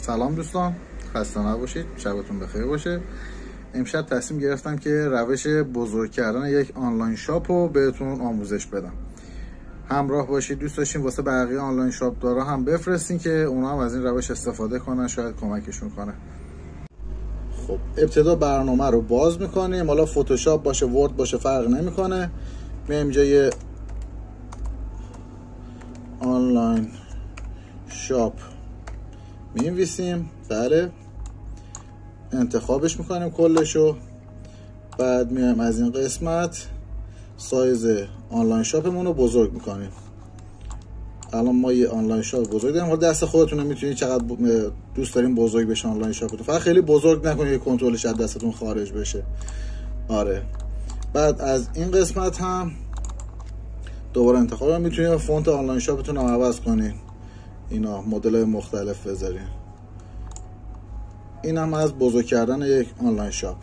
سلام دوستان، خسته نباشید، شبتون بخیر باشه. امشب تصمیم گرفتم که روش بزرگ کردن یک آنلاین شاپ رو بهتون آموزش بدم. همراه باشید. دوست داشتیم واسه بقیه آنلاین شاپ دارا هم بفرستین که اونا هم از این روش استفاده کنن، شاید کمکشون کنه. خب ابتدا برنامه رو باز میکنیم. حالا فتوشاپ باشه، ورد باشه، فرق نمیکنه. میایم اینجا یه آنلاین شاپ می‌نویسیم. بله، انتخابش میکنیم کلشو. بعد میایم از این قسمت سایز آنلاین شاپمون رو بزرگ میکنیم. الان ما یه آنلاین شاپ بزرگ داریم. حالا دست خودتون میتونید چقدر دوست دارین بزرگ بشه آنلاین شاپتون. فقط خیلی بزرگ نکنید که کنترلش از دستتون خارج بشه. آره. بعد از این قسمت هم دوباره انتخاب میتونید فونت آنلاین شاپتون رو عوض کنین. اینا مدل مختلف بذارین. این هم از بزرگ کردن یک آنلاین شاپ.